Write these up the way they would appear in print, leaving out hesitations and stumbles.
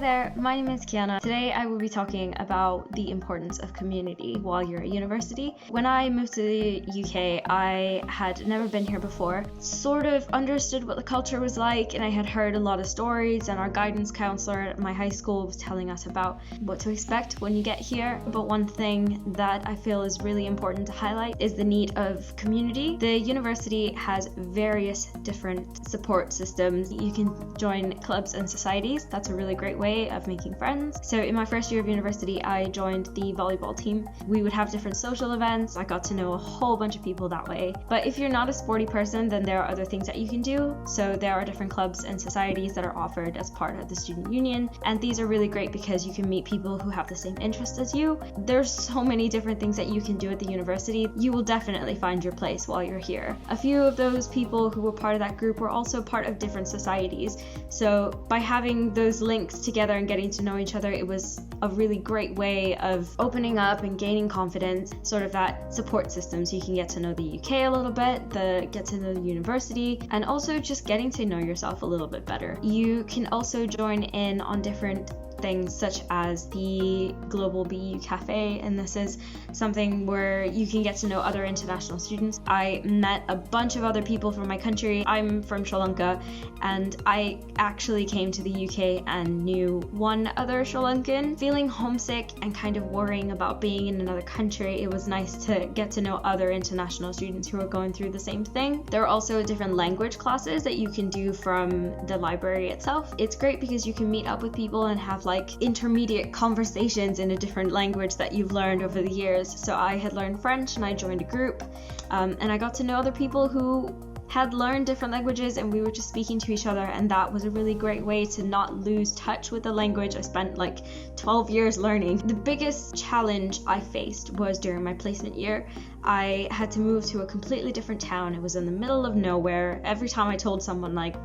there, my name is Kiana. Today I will be talking about the importance of community while you're at university. When I moved to the UK, I had never been here before, sort of understood what the culture was like, and I had heard a lot of stories, and our guidance counselor at my high school was telling us about what to expect when you get here. But one thing that I feel is really important to highlight is the need of community. The university has various different support systems. You can join clubs and societies. That's a really great way of making friends. So in my first year of university, I joined the volleyball team. We would have different social events. I got to know a whole bunch of people that way. But if you're not a sporty person, then there are other things that you can do. So there are different clubs and societies that are offered as part of the student union. And these are really great because you can meet people who have the same interests as you. There's so many different things that you can do at the university. You will definitely find your place while you're here. A few of those people who were part of that group were also part of different societies. So by having those links together and getting to know each other, it was a really great way of opening up and gaining confidence, sort of that support system, so you can get to know the UK a little bit, get to know the university, and also just getting to know yourself a little bit better. You can also join in on different things such as the Global BU Cafe, and this is something where you can get to know other international students. I met a bunch of other people from my country. I'm from Sri Lanka, and I actually came to the UK and knew one other Sri Lankan. Feeling homesick and kind of worrying about being in another country, it was nice to get to know other international students who are going through the same thing. There are also different language classes that you can do from the library itself. It's great because you can meet up with people and have like intermediate conversations in a different language that you've learned over the years. So I had learned French and I joined a group, and I got to know other people who had learned different languages, and we were just speaking to each other, and that was a really great way to not lose touch with the language I spent like 12 years learning. The biggest challenge I faced was during my placement year. I had to move to a completely different town. It was in the middle of nowhere. Every time I told someone like,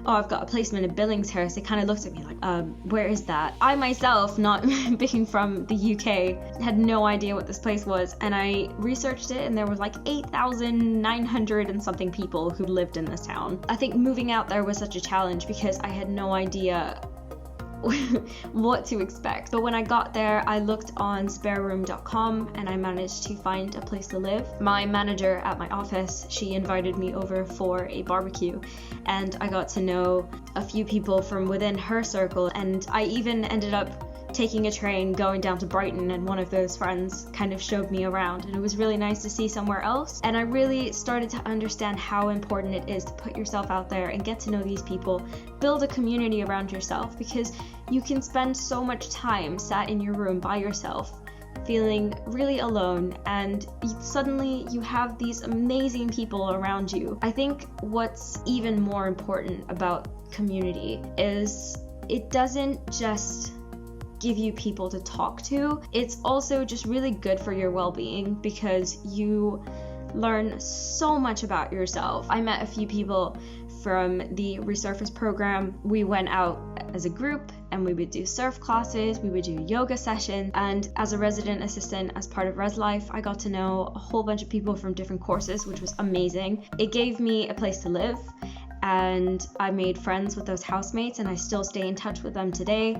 oh, I've got a placement in Billingshurst, they kind of looked at me like, where is that? I myself, not being from the UK, had no idea what this place was, and I researched it, and there was like 8,900 and something people who lived in this town. I think moving out there was such a challenge because I had no idea what to expect. But when I got there, I looked on spareroom.com and I managed to find a place to live. My manager at my office, she invited me over for a barbecue, and I got to know a few people from within her circle, and I even ended up taking a train going down to Brighton, and one of those friends kind of showed me around, and it was really nice to see somewhere else. And I really started to understand how important it is to put yourself out there and get to know these people, build a community around yourself, because you can spend so much time sat in your room by yourself feeling really alone, and suddenly you have these amazing people around you. I think what's even more important about community is it doesn't just give you people to talk to, it's also just really good for your well-being because you learn so much about yourself. I met a few people from the Resurface program. We went out as a group and we would do surf classes, we would do yoga sessions, and as a resident assistant as part of Res Life, I got to know a whole bunch of people from different courses, which was amazing. It gave me a place to live, and I made friends with those housemates, and I still stay in touch with them today.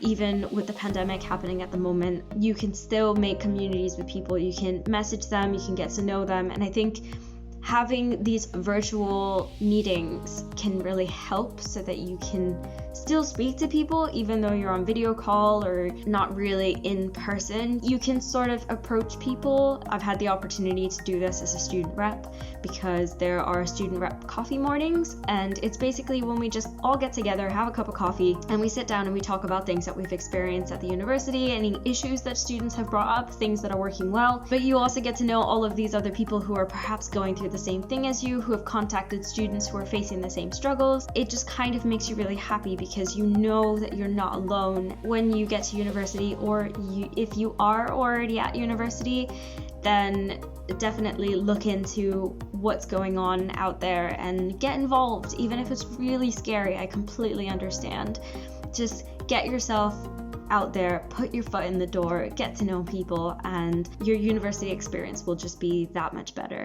Even with the pandemic happening at the moment, you can still make communities with people. You can message them, you can get to know them, and I think having these virtual meetings can really help so that you can still speak to people even though you're on video call or not really in person. You can sort of approach people. I've had the opportunity to do this as a student rep because there are student rep coffee mornings, and it's basically when we just all get together, have a cup of coffee, and we sit down and we talk about things that we've experienced at the university, any issues that students have brought up, things that are working well. But you also get to know all of these other people who are perhaps going through the same thing as you, who have contacted students who are facing the same struggles. It just kind of makes you really happy because you know that you're not alone when you get to university, or if you are already at university, then definitely look into what's going on out there and get involved, even if it's really scary. I completely understand. Just get yourself out there, put your foot in the door, get to know people, and your university experience will just be that much better.